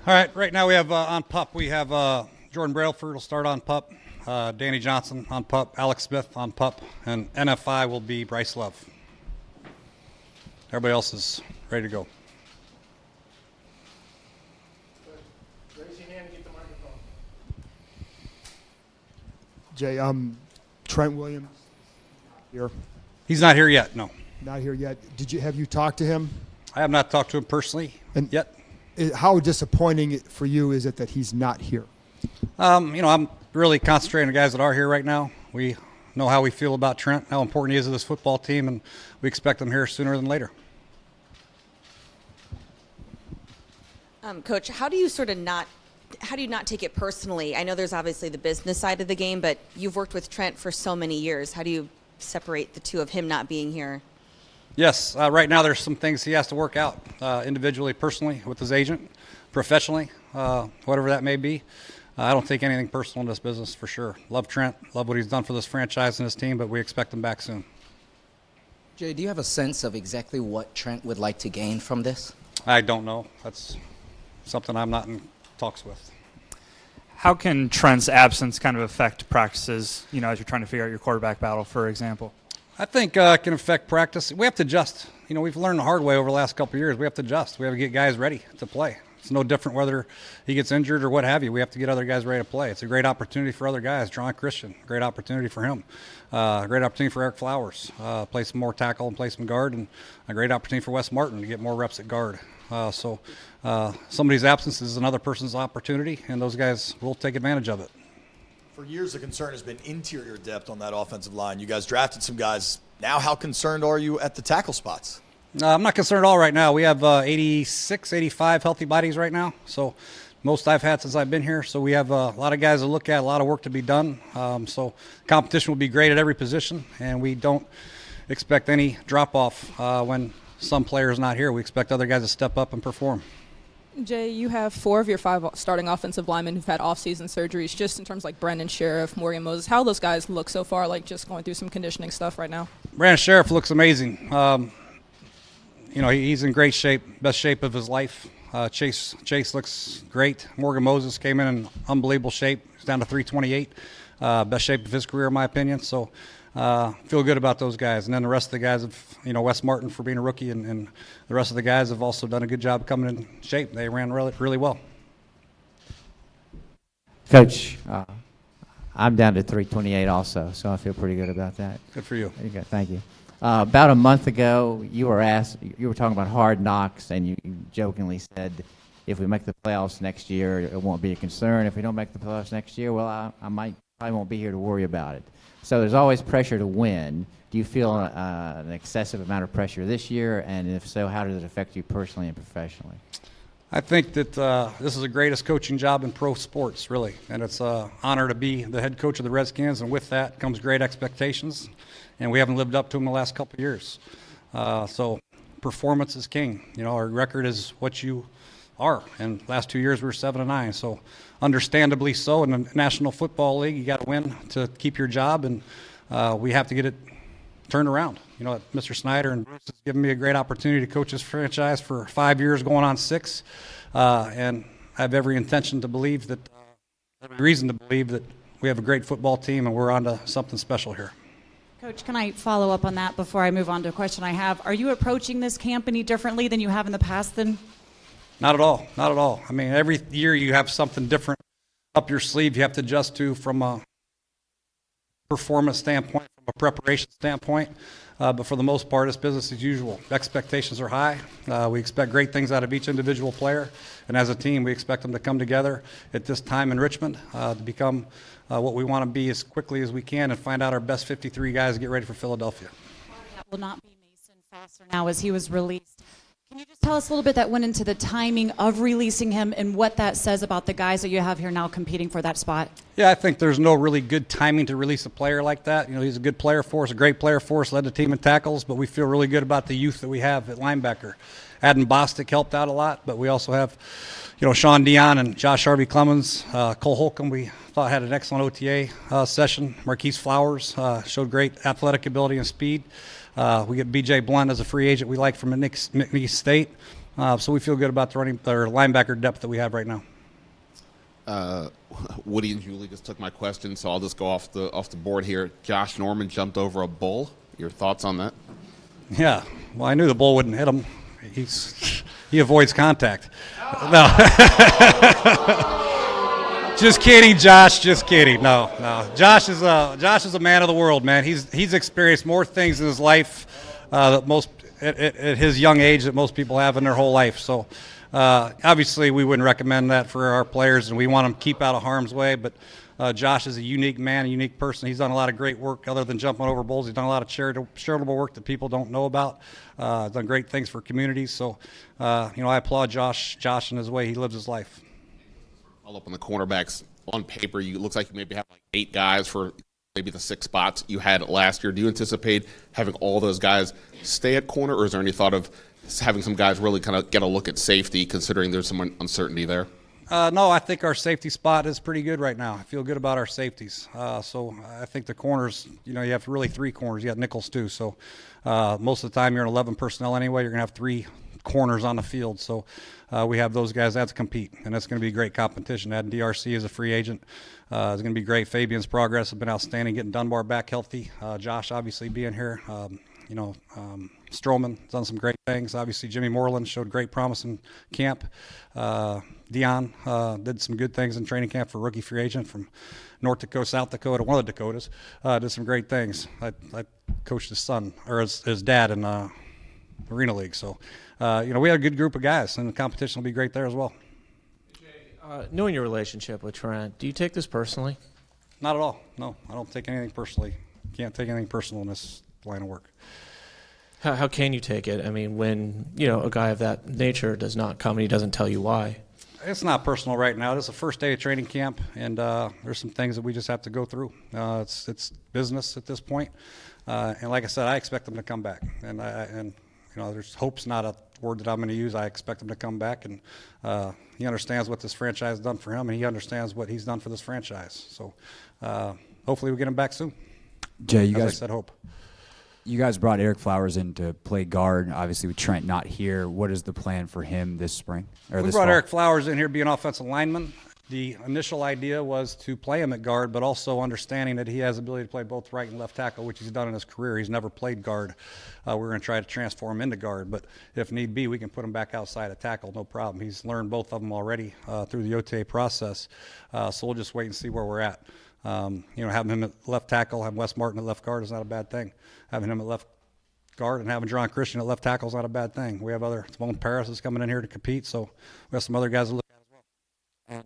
All right, right now we have on PUP, we have Jordan Brailford will start on PUP, Danny Johnson on PUP, Alex Smith on PUP, and NFI will be Bryce Love. Everybody else is ready to go. Raise your hand and get the microphone. Jay, Trent Williams here. He's not here yet, no. Not here yet. Have you talked to him? I have not talked to him personally yet. How disappointing for you is it that he's not here? I'm really concentrating on the guys that are here right now. We know how we feel about Trent, how important he is to this football team, and we expect him here sooner than later. Coach, how do you not take it personally? I know there's obviously the business side of the game, but you've worked with Trent for so many years. How do you separate the two of him not being here? Yes, right now there's some things he has to work out individually, personally, with his agent, professionally, whatever that may be. I don't take anything personal in this business for sure. Love Trent, love what he's done for this franchise and his team, but we expect him back soon. Jay, do you have a sense of exactly what Trent would like to gain from this? I don't know. That's something I'm not in talks with. How can Trent's absence kind of affect practices, as you're trying to figure out your quarterback battle, for example? I think it can affect practice. We have to adjust. We've learned the hard way over the last couple of years. We have to adjust. We have to get guys ready to play. It's no different whether he gets injured or what have you. We have to get other guys ready to play. It's a great opportunity for other guys. John Christian, great opportunity for him. Great opportunity for Eric Flowers. Play some more tackle and play some guard. And a great opportunity for Wes Martin to get more reps at guard. So somebody's absence is another person's opportunity, and those guys will take advantage of it. For years, the concern has been interior depth on that offensive line. You guys drafted some guys. Now, how concerned are you at the tackle spots? I'm not concerned at all right now. We have 86, 85 healthy bodies right now. So most I've had since I've been here. So we have a lot of guys to look at, a lot of work to be done. So competition will be great at every position, and we don't expect any drop-off when some players not here. We expect other guys to step up and perform. Jay, you have 4 of your 5 starting offensive linemen who've had off-season surgeries, just in terms like Brendan Sheriff, Morgan Moses. How those guys look so far, like just going through some conditioning stuff right now? Brandon Sheriff looks amazing. He's in great shape, best shape of his life. Chase looks great. Morgan Moses came in unbelievable shape. He's down to 328. Best shape of his career, in my opinion. So feel good about those guys. And then the rest of the guys have, Wes Martin for being a rookie, and the rest of the guys have also done a good job coming in shape. They ran really well. Coach, I'm down to 328 also, so I feel pretty good about that. Good for you. Okay, thank you. About a month ago, you were talking about hard knocks, and you jokingly said, if we make the playoffs next year, it won't be a concern. If we don't make the playoffs next year, well, I probably won't be here to worry about it. So there's always pressure to win. Do you feel an excessive amount of pressure this year? And if so, how does it affect you personally and professionally? I think that this is the greatest coaching job in pro sports, really. And it's an honor to be the head coach of the Redskins. And with that comes great expectations. And we haven't lived up to them the last couple of years. So performance is king. Our record is what you are. And last 2 years we were 7-9. So understandably so. In the National Football League, you got to win to keep your job. And we have to get it turned around. Mr. Snyder and Bruce has given me a great opportunity to coach this franchise for 5 years, going on 6. And I have every intention to believe that, every reason to believe that we have a great football team and we're on to something special here. Coach, can I follow up on that before I move on to a question I have? Are you approaching this camp any differently than you have in the past then? Not at all. Not at all. I mean, every year you have something different up your sleeve you have to adjust to from a performance standpoint, from a preparation standpoint. But for the most part, it's business as usual. Expectations are high. We expect great things out of each individual player. And as a team, we expect them to come together at this time in Richmond to become what we want to be as quickly as we can and find out our best 53 guys to get ready for Philadelphia. That will not be Mason Foster now as he was released. Can you just tell us a little bit that went into the timing of releasing him and what that says about the guys that you have here now competing for that spot? Yeah, I think there's no really good timing to release a player like that. He's a good player for us, a great player for us, led the team in tackles, but we feel really good about the youth that we have at linebacker. Adam Bostic helped out a lot, but we also have, Sean Dion and Josh Harvey Clemens, Cole Holcomb, we thought had an excellent OTA session. Marquise Flowers showed great athletic ability and speed. We get B.J. Blunt as a free agent we like from McNeese State. So we feel good about the linebacker depth that we have right now. Woody and Julie just took my question, so I'll just go off the board here. Josh Norman jumped over a bull. Your thoughts on that? Yeah. Well, I knew the bull wouldn't hit him. He avoids contact. No. Just kidding, Josh. Just kidding. No. Josh is a man of the world, man. He's experienced more things in his life that most at his young age that most people have in their whole life. So obviously we wouldn't recommend that for our players, and we want them to keep out of harm's way. But Josh is a unique man, a unique person. He's done a lot of great work other than jumping over bulls. He's done a lot of charitable work that people don't know about. Done great things for communities. So I applaud Josh in his way he lives his life. All up on the cornerbacks. On paper, it looks like you maybe have like 8 guys for maybe the 6 spots you had last year. Do you anticipate having all those guys stay at corner, or is there any thought of having some guys really kind of get a look at safety, considering there's some uncertainty there? No, I think our safety spot is pretty good right now. I feel good about our safeties. So I think the corners, you have really 3 corners. You got nickels too. So most of the time you're in 11 personnel anyway. You're going to have 3 corners on the field. So we have those guys that compete, and it's going to be great competition. Adding DRC as a free agent is going to be great. Fabian's progress has been outstanding, getting Dunbar back healthy. Josh obviously being here. Stroman done some great things. Obviously, Jimmy Moreland showed great promise in camp. Dion did some good things in training camp for rookie free agent from North Dakota, South Dakota, one of the Dakotas. Did some great things. I coached his son, or his dad in Arena League. So, we had a good group of guys, and the competition will be great there as well. Knowing your relationship with Trent, do you take this personally? Not at all. No, I don't take anything personally. Can't take anything personal in this line of work. How can you take it? I mean, when a guy of that nature does not come and he doesn't tell you why. It's not personal right now. This is the first day of training camp, and there's some things that we just have to go through. It's business at this point, and like I said, I expect them to come back. And there's hope's not a word that I'm going to use. I expect him to come back, and he understands what this franchise has done for him, and he understands what he's done for this franchise. So hopefully we get him back soon. Jay, I said hope. You guys brought Eric Flowers in to play guard, obviously with Trent not here. What is the plan for him this spring? We brought Eric Flowers in here to be an offensive lineman. The initial idea was to play him at guard, but also understanding that he has the ability to play both right and left tackle, which he's done in his career. He's never played guard. We're going to try to transform him into guard, but if need be, we can put him back outside of tackle, no problem. He's learned both of them already through the OTA process, so we'll just wait and see where we're at. Having him at left tackle, having Wes Martin at left guard is not a bad thing. Having him at left guard and having John Christian at left tackle is not a bad thing. We have Simone Paris is coming in here to compete, so we have some other guys to look at as well.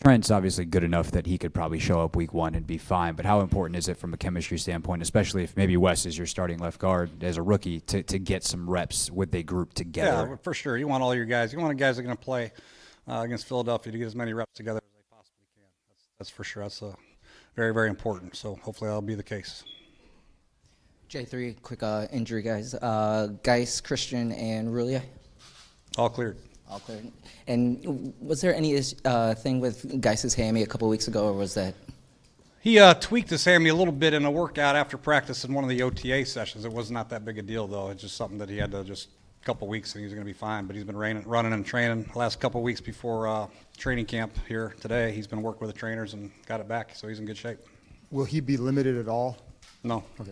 Trent's obviously good enough that he could probably show up week 1 and be fine, but how important is it from a chemistry standpoint, especially if maybe Wes is your starting left guard as a rookie, to get some reps with a group together? Yeah, for sure. You want all your guys. You want the guys that are going to play against Philadelphia to get as many reps together as they possibly can. That's for sure. That's very, very important. So hopefully that'll be the case. Jay, 3 quick injury guys. Geis, Christian, and Rulia. All cleared. All cleared. And was there any thing with Geis's hammy a couple weeks ago, or was that? He tweaked his hammy a little bit in a workout after practice in one of the OTA sessions. It was not that big a deal, though. It's just something that he had to just a couple weeks, and he was going to be fine. But he's been running and training the last couple weeks before training camp here today. He's been working with the trainers and got it back, so he's in good shape. Will he be limited at all? No. Okay.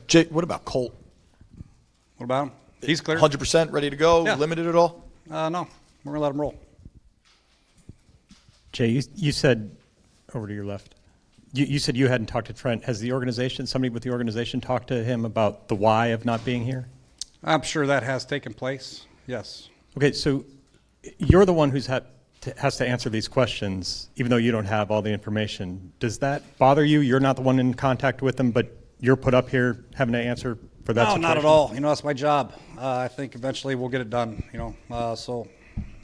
Jay, what about Colt? What about him? He's clear. 100% ready to go? Yeah. Limited at all? No. We're going to let him roll. Jay, you said, over to your left, you said you hadn't talked to Trent. Has the organization, somebody with the organization, talked to him about the why of not being here? I'm sure that has taken place, yes. Okay, so you're the one who's has to answer these questions, even though you don't have all the information. Does that bother you? You're not the one in contact with them, but you're put up here having to answer for that situation? No, not at all. That's my job. I think eventually we'll get it done, So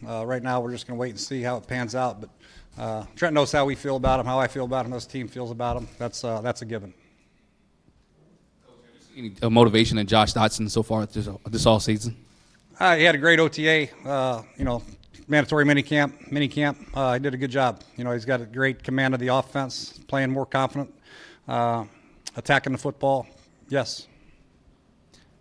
right now we're just going to wait and see how it pans out. But Trent knows how we feel about him, how I feel about him, how his team feels about him. That's a given. Any motivation in Josh Dotson so far this all season? He had a great OTA, mandatory minicamp. He did a good job. He's got a great command of the offense, playing more confident, attacking the football. Yes.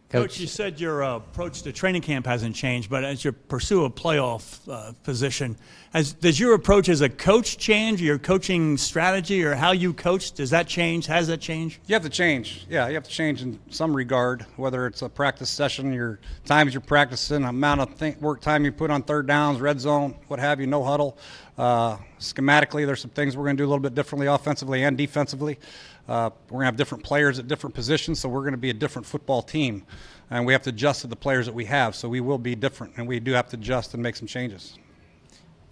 Coach, you said your approach to training camp hasn't changed, but as you pursue a playoff position, does your approach as a coach change, your coaching strategy, or how you coach, does that change? Has that changed? You have to change. Yeah, you have to change in some regard, whether it's a practice session, your times you're practicing, amount of work time you put on third downs, red zone, what have you, no huddle. Schematically, there's some things we're going to do a little bit differently offensively and defensively. We're going to have different players at different positions, so we're going to be a different football team. And we have to adjust to the players that we have, so we will be different, and we do have to adjust and make some changes.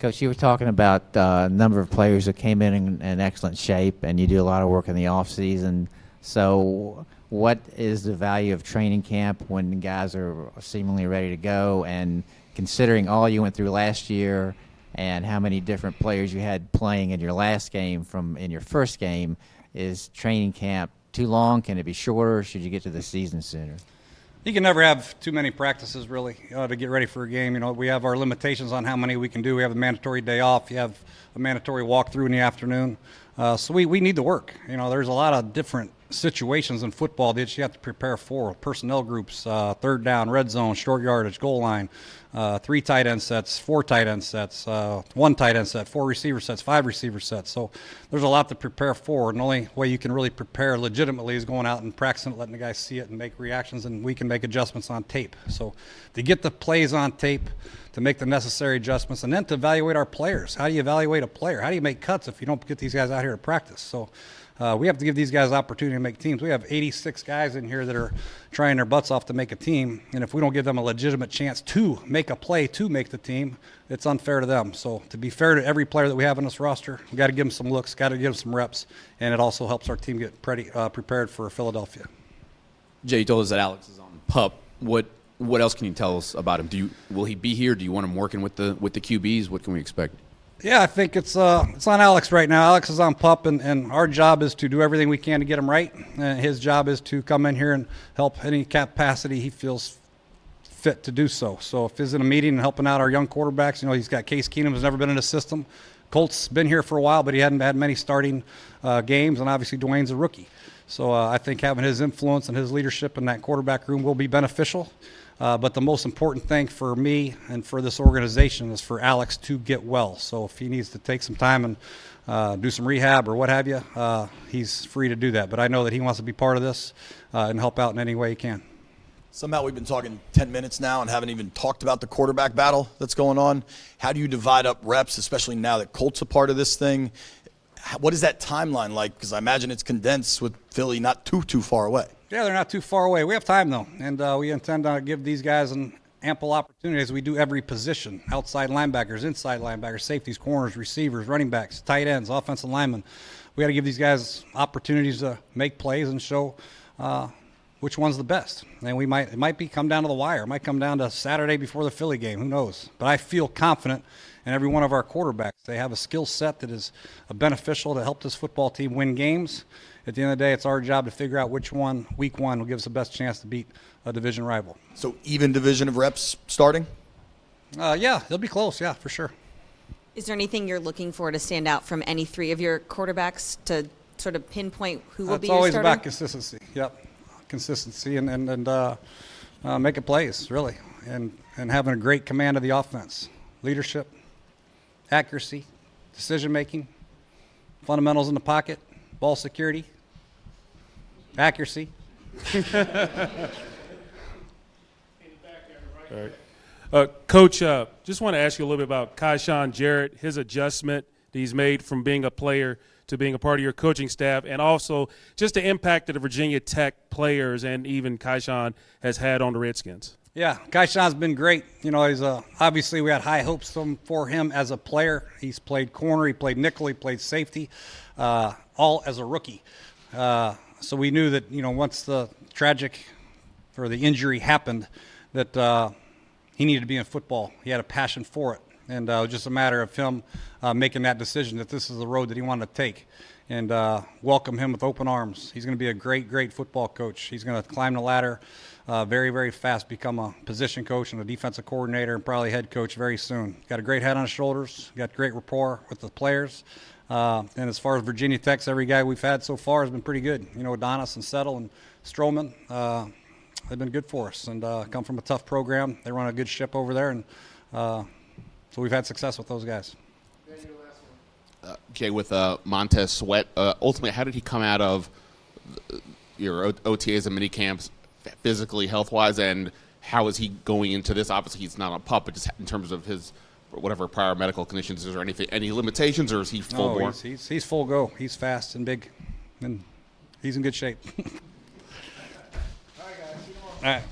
Coach, you were talking about a number of players that came in excellent shape, and you do a lot of work in the off season. So what is the value of training camp when guys are seemingly ready to go? And considering all you went through last year and how many different players you had playing in your last game from in your first game, is training camp too long? Can it be shorter? Should you get to the season sooner? You can never have too many practices, really, to get ready for a game. We have our limitations on how many we can do. We have a mandatory day off. You have a mandatory walkthrough in the afternoon. So we need to work. There's a lot of different situations in football that you have to prepare for. Personnel groups, third down, red zone, short yardage, goal line, 3 tight end sets, 4 tight end sets, 1 tight end set, 4 receiver sets, 5 receiver sets. So there's a lot to prepare for, and the only way you can really prepare legitimately is going out and practicing it, letting the guys see it and make reactions, and we can make adjustments on tape. So to get the plays on tape, to make the necessary adjustments, and then to evaluate our players. How do you evaluate a player? How do you make cuts if you don't get these guys out here to practice? So we have to give these guys opportunity to make teams. We have 86 guys in here that are trying their butts off to make a team, and if we don't give them a legitimate chance to make a play to make the team, it's unfair to them. So to be fair to every player that we have on this roster, we got to give them some looks, got to give them some reps, and it also helps our team get prepared for Philadelphia. Jay, you told us that Alex is on PUP. What else can you tell us about him? Will he be here? Do you want him working with the QBs? What can we expect? Yeah, I think it's on Alex right now. Alex is on PUP, and our job is to do everything we can to get him right. And his job is to come in here and help any capacity he feels fit to do so. So if he's in a meeting and helping out our young quarterbacks, he's got Case Keenum, who's never been in the system. Colt's been here for a while, but he hadn't had many starting games, and obviously Dwayne's a rookie. So I think having his influence and his leadership in that quarterback room will be beneficial. But the most important thing for me and for this organization is for Alex to get well. So if he needs to take some time and do some rehab or what have you, he's free to do that. But I know that he wants to be part of this and help out in any way he can. Somehow we've been talking 10 minutes now and haven't even talked about the quarterback battle that's going on. How do you divide up reps, especially now that Colt's a part of this thing? What is that timeline like? Because I imagine it's condensed with Philly not too far away. Yeah, they're not too far away. We have time, though, and we intend to give these guys an ample opportunity as we do every position: outside linebackers, inside linebackers, safeties, corners, receivers, running backs, tight ends, offensive linemen. We got to give these guys opportunities to make plays and show which one's the best. And it might come down to the wire. It might come down to Saturday before the Philly game. Who knows? But I feel confident in every one of our quarterbacks. They have a skill set that is beneficial to help this football team win games. At the end of the day, it's our job to figure out which one, week one, will give us the best chance to beat a division rival. So even division of reps starting? Yeah, they'll be close, yeah, for sure. Is there anything you're looking for to stand out from any 3 of your quarterbacks to sort of pinpoint who will be your starter? It's always about consistency, yep. Consistency and making plays, really, and having a great command of the offense. Leadership, accuracy, decision-making, fundamentals in the pocket, ball security, accuracy. All right. Coach, just want to ask you a little bit about Kyshawn Jarrett, his adjustment that he's made from being a player to being a part of your coaching staff, and also just the impact that the Virginia Tech players and even Kyshawn has had on the Redskins. Yeah, Kyshawn's been great. He's obviously we had high hopes for him as a player. He's played corner, he played nickel, he played safety, all as a rookie. So we knew that once the injury happened, that he needed to be in football. He had a passion for it, and it was just a matter of him making that decision that this is the road that he wanted to take, and welcome him with open arms. He's going to be a great football coach. He's going to climb the ladder very, very fast, become a position coach and a defensive coordinator and probably head coach very soon. Got a great head on his shoulders, got great rapport with the players. And as far as Virginia Tech's, every guy we've had so far has been pretty good. Adonis and Settle and Stroman. they've been good for us, and come from a tough program. They run a good ship over there, and so we've had success with those guys. Jay, with Montez Sweat, ultimately, how did he come out of your OTAs and mini camps physically, health-wise, and how is he going into this? Obviously, he's not a pup, but just in terms of his whatever prior medical conditions, is there any limitations, or is he full bore? He's full go. He's fast and big, and he's in good shape. All right, guys. All right.